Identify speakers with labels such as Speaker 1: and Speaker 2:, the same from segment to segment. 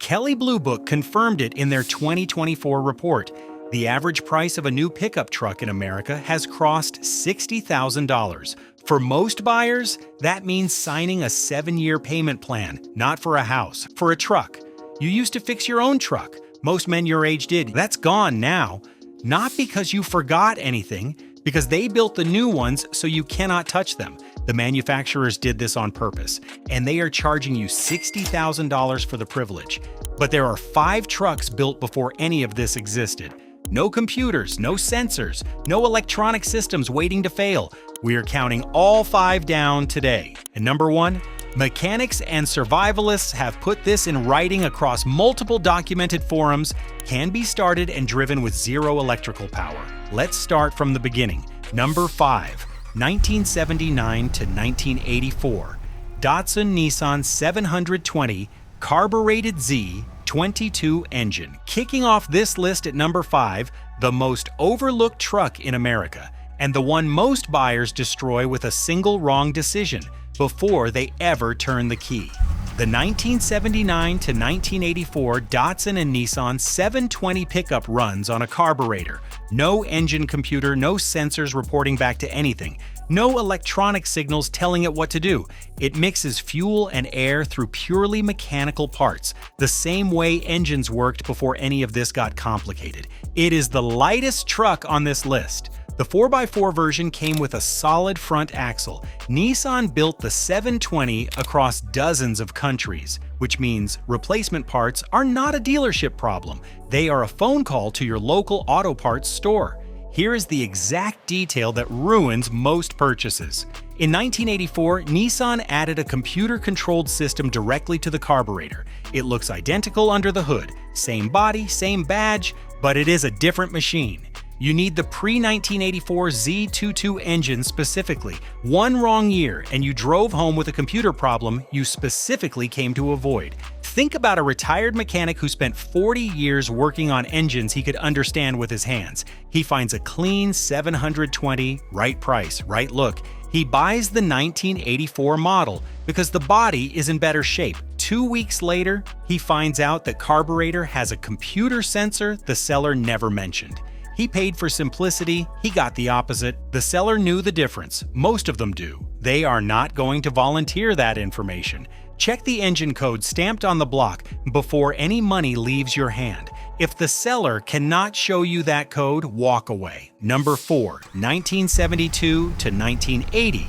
Speaker 1: Kelley Blue Book confirmed it in their 2024 report. The average price of a new pickup truck in America has crossed $60,000. For most buyers, that means signing a 7-year payment plan, not for a house, for a truck. You used to fix your own truck. Most men your age did. That's gone now. Not because you forgot anything, because they built the new ones so you cannot touch them. The manufacturers did this on purpose, and they are charging you $60,000 for the privilege. But there are 5 trucks built before any of this existed. No computers, no sensors, no electronic systems waiting to fail. We are counting all 5 down today. And number 1, mechanics and survivalists have put this in writing across multiple documented forums, can be started and driven with 0 electrical power. Let's start from the beginning. Number 5, 1979 to 1984. Datsun Nissan 720 Carbureted Z22 engine. Kicking off this list at number 5, the most overlooked truck in America, and the one most buyers destroy with a single wrong decision before they ever turn the key. The 1979 to 1984 Datsun and Nissan 720 pickup runs on a carburetor. No engine computer, no sensors reporting back to anything. No electronic signals telling it what to do. It mixes fuel and air through purely mechanical parts, the same way engines worked before any of this got complicated. It is the lightest truck on this list. The 4x4 version came with a solid front axle. Nissan built the 720 across dozens of countries, which means replacement parts are not a dealership problem. They are a phone call to your local auto parts store. Here is the exact detail that ruins most purchases. In 1984, Nissan added a computer-controlled system directly to the carburetor. It looks identical under the hood. Same body, same badge, but it is a different machine. You need the pre-1984 Z22 engine specifically. One wrong year, and you drove home with a computer problem you specifically came to avoid. Think about a retired mechanic who spent 40 years working on engines he could understand with his hands. He finds a clean 720, right price, right look. He buys the 1984 model because the body is in better shape. 2 weeks later, he finds out the carburetor has a computer sensor the seller never mentioned. He paid for simplicity, he got the opposite. The seller knew the difference. Most of them do. They are not going to volunteer that information. Check the engine code stamped on the block before any money leaves your hand. If the seller cannot show you that code, walk away. Number 4, 1972 to 1980.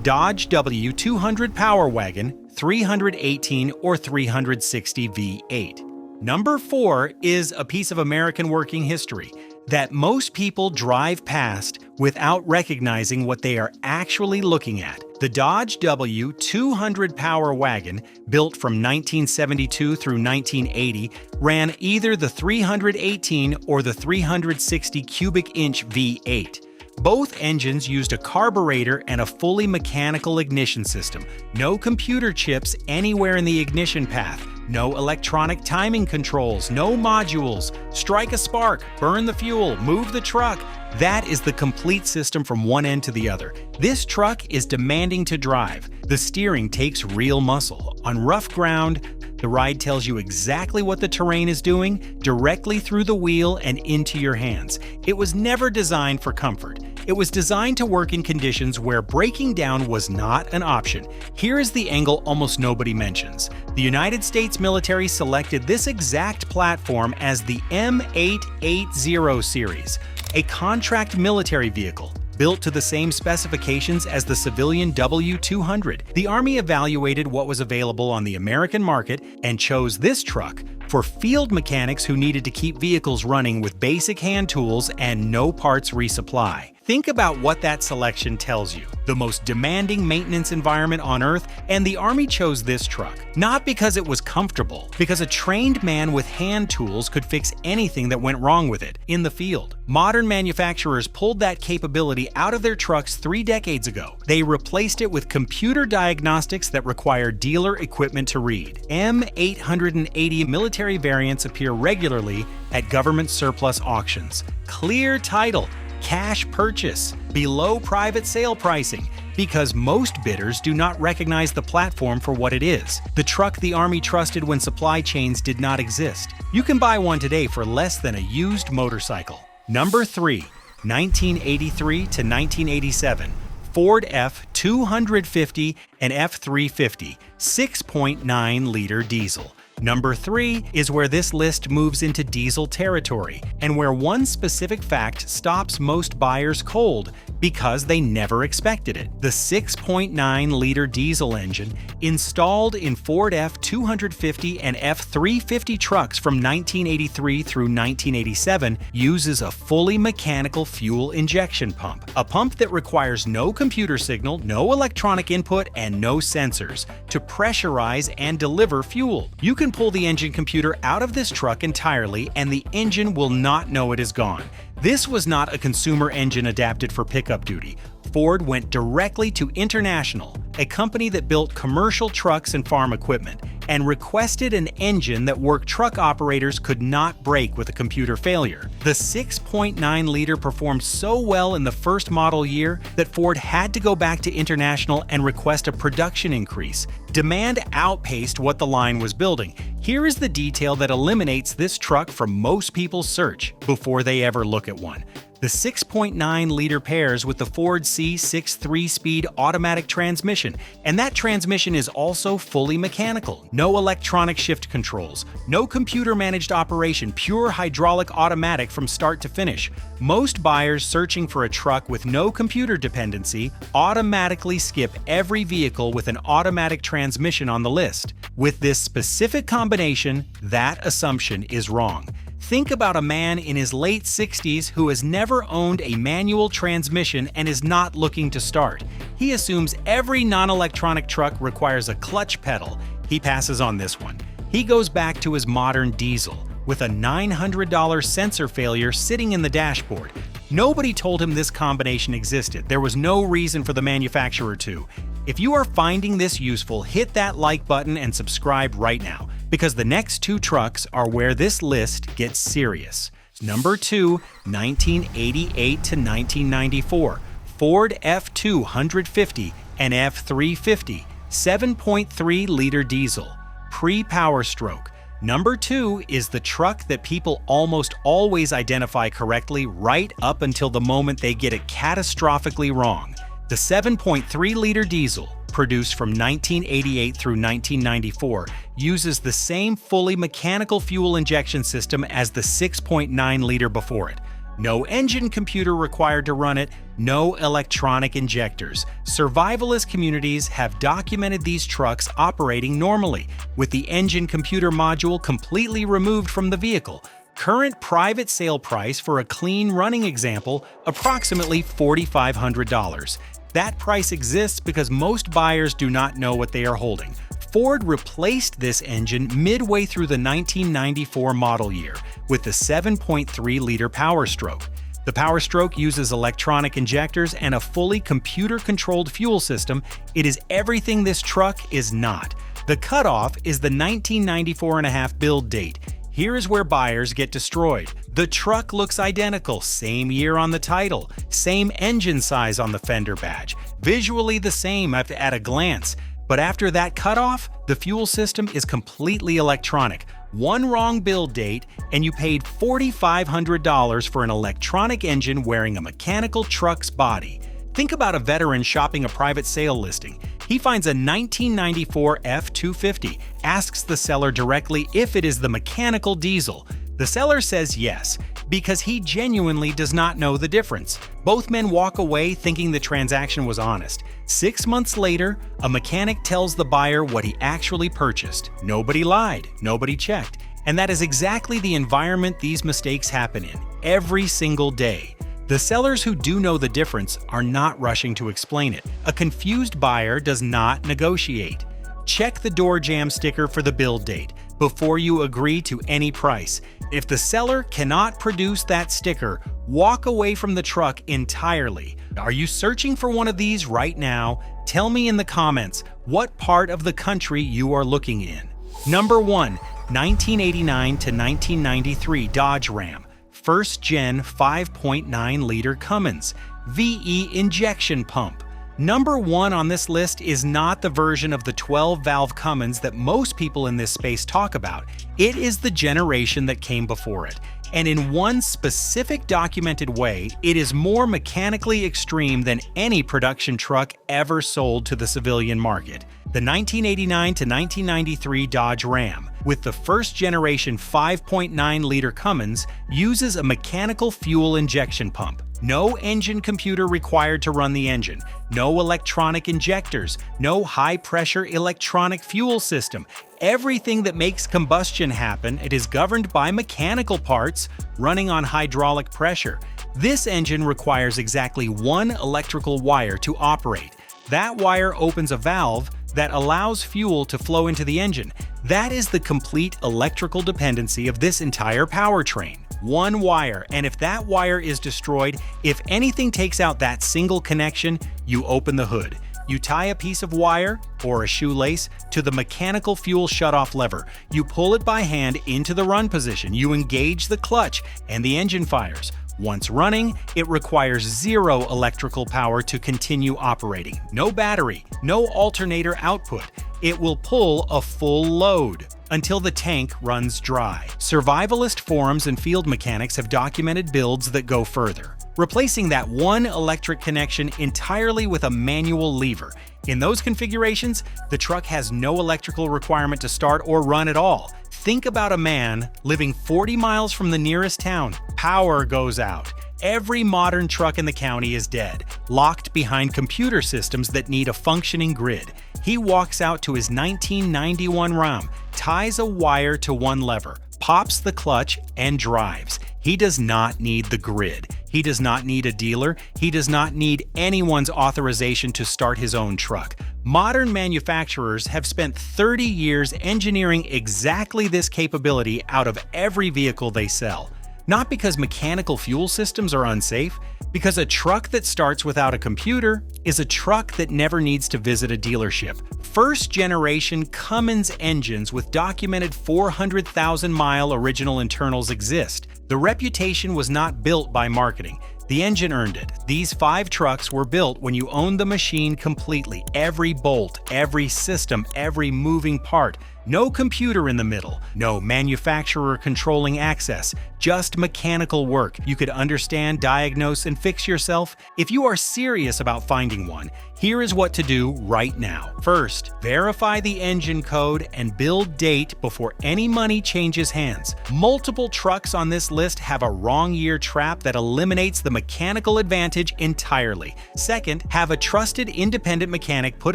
Speaker 1: Dodge W200 Power Wagon 318 or 360 V8. Number 4 is a piece of American working history that most people drive past without recognizing what they are actually looking at. The Dodge W200 Power Wagon, built from 1972 through 1980, ran either the 318 or the 360 cubic inch V8. Both engines used a carburetor and a fully mechanical ignition system. No computer chips anywhere in the ignition path. No electronic timing controls, no modules. Strike a spark, burn the fuel, move the truck. That is the complete system from one end to the other. This truck is demanding to drive. The steering takes real muscle. On rough ground, the ride tells you exactly what the terrain is doing, directly through the wheel and into your hands. It was never designed for comfort. It was designed to work in conditions where breaking down was not an option. Here is the angle almost nobody mentions. The United States military selected this exact platform as the M880 series, a contract military vehicle built to the same specifications as the civilian W200. The Army evaluated what was available on the American market and chose this truck for field mechanics who needed to keep vehicles running with basic hand tools and no parts resupply. Think about what that selection tells you. The most demanding maintenance environment on Earth, and the Army chose this truck. Not because it was comfortable, because a trained man with hand tools could fix anything that went wrong with it in the field. Modern manufacturers pulled that capability out of their trucks 3 decades ago. They replaced it with computer diagnostics that require dealer equipment to read. M880 military variants appear regularly at government surplus auctions. Clear title, cash purchase, below private sale pricing. Because most bidders do not recognize the platform for what it is, the truck the Army trusted when supply chains did not exist. You can buy one today for less than a used motorcycle. Number 3. 1983 to 1987. Ford F-250 and F-350 6.9-liter diesel. Number 3 is where this list moves into diesel territory, and where one specific fact stops most buyers cold because they never expected it. The 6.9-liter diesel engine installed in Ford F-250 and F-350 trucks from 1983 through 1987 uses a fully mechanical fuel injection pump, a pump that requires no computer signal, no electronic input, and no sensors to pressurize and deliver fuel. You can pull the engine computer out of this truck entirely and the engine will not know it is gone. This was not a consumer engine adapted for pickup duty. Ford went directly to International, a company that built commercial trucks and farm equipment, and requested an engine that work truck operators could not break with a computer failure. The 6.9-liter performed so well in the first model year that Ford had to go back to International and request a production increase. Demand outpaced what the line was building. Here is the detail that eliminates this truck from most people's search before they ever look at one. The 6.9-liter pairs with the Ford C6 3-speed automatic transmission, and that transmission is also fully mechanical. No electronic shift controls, no computer-managed operation, pure hydraulic automatic from start to finish. Most buyers searching for a truck with no computer dependency automatically skip every vehicle with an automatic transmission on the list. With this specific combination, that assumption is wrong. Think about a man in his late 60s who has never owned a manual transmission and is not looking to start. He assumes every non-electronic truck requires a clutch pedal. He passes on this one. He goes back to his modern diesel with a $900 sensor failure sitting in the dashboard. Nobody told him this combination existed. There was no reason for the manufacturer to. If you are finding this useful, hit that like button and subscribe right now, because the next two trucks are where this list gets serious. Number 2, 1988 to 1994, Ford F-250 and F-350, 7.3-liter diesel, pre-Power Stroke. Number 2 is the truck that people almost always identify correctly right up until the moment they get it catastrophically wrong. The 7.3-liter diesel, produced from 1988 through 1994, uses the same fully mechanical fuel injection system as the 6.9-liter before it. No engine computer required to run it, no electronic injectors. Survivalist communities have documented these trucks operating normally, with the engine computer module completely removed from the vehicle. Current private sale price for a clean running example, approximately $4,500. That price exists because most buyers do not know what they are holding. Ford replaced this engine midway through the 1994 model year with the 7.3-liter Power Stroke. The Power Stroke uses electronic injectors and a fully computer-controlled fuel system. It is everything this truck is not. The cutoff is the 1994.5 build date. Here is where buyers get destroyed. The truck looks identical, same year on the title, same engine size on the fender badge, visually the same at a glance. But after that cutoff, the fuel system is completely electronic. One wrong build date, and you paid $4,500 for an electronic engine wearing a mechanical truck's body. Think about a veteran shopping a private sale listing. He finds a 1994 F-250, asks the seller directly if it is the mechanical diesel. The seller says yes, because he genuinely does not know the difference. Both men walk away thinking the transaction was honest. 6 months later, a mechanic tells the buyer what he actually purchased. Nobody lied, nobody checked. And that is exactly the environment these mistakes happen in, every single day. The sellers who do know the difference are not rushing to explain it. A confused buyer does not negotiate. Check the door jam sticker for the build date before you agree to any price. If the seller cannot produce that sticker, walk away from the truck entirely. Are you searching for one of these right now? Tell me in the comments what part of the country you are looking in. Number 1, 1989 to 1993 Dodge Ram. First gen 5.9-liter Cumins, VE injection pump. Number 1 on this list is not the version of the 12-valve Cumins that most people in this space talk about. It is the generation that came before it. And in one specific documented way, it is more mechanically extreme than any production truck ever sold to the civilian market. The 1989 to 1993 Dodge Ram, with the first-generation 5.9-liter Cumins, uses a mechanical fuel injection pump. No engine computer required to run the engine, no electronic injectors, no high-pressure electronic fuel system. Everything that makes combustion happen, it is governed by mechanical parts running on hydraulic pressure. This engine requires exactly one electrical wire to operate. That wire opens a valve that allows fuel to flow into the engine. That is the complete electrical dependency of this entire powertrain. One wire, and if that wire is destroyed, if anything takes out that single connection, you open the hood. You tie a piece of wire, or a shoelace, to the mechanical fuel shutoff lever. You pull it by hand into the run position. You engage the clutch, and the engine fires. Once running, it requires zero electrical power to continue operating. No battery, no alternator output. It will pull a full load until the tank runs dry. Survivalist forums and field mechanics have documented builds that go further, replacing that one electric connection entirely with a manual lever. In those configurations, the truck has no electrical requirement to start or run at all. Think about a man living 40 miles from the nearest town. Power goes out. Every modern truck in the county is dead, locked behind computer systems that need a functioning grid. He walks out to his 1991 Ram, ties a wire to one lever, pops the clutch, and drives. He does not need the grid. He does not need a dealer. He does not need anyone's authorization to start his own truck. Modern manufacturers have spent 30 years engineering exactly this capability out of every vehicle they sell. Not because mechanical fuel systems are unsafe, because a truck that starts without a computer is a truck that never needs to visit a dealership. First-generation Cumins engines with documented 400,000-mile original internals exist. The reputation was not built by marketing. The engine earned it. These 5 trucks were built when you owned the machine completely. Every bolt, every system, every moving part. No computer in the middle, no manufacturer controlling access, just mechanical work you could understand, diagnose, and fix yourself. If you are serious about finding one, here is what to do right now. First, verify the engine code and build date before any money changes hands. Multiple trucks on this list have a wrong year trap that eliminates the mechanical advantage entirely. Second, have a trusted independent mechanic put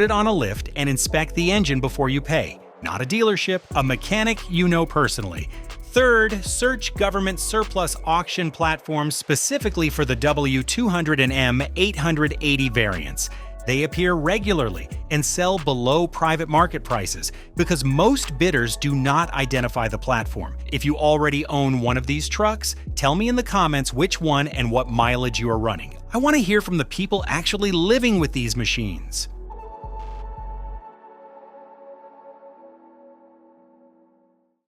Speaker 1: it on a lift and inspect the engine before you pay. Not a dealership, a mechanic you know personally. Third, search government surplus auction platforms specifically for the W200 and M880 variants. They appear regularly and sell below private market prices because most bidders do not identify the platform. If you already own one of these trucks, tell me in the comments which one and what mileage you are running. I want to hear from the people actually living with these machines.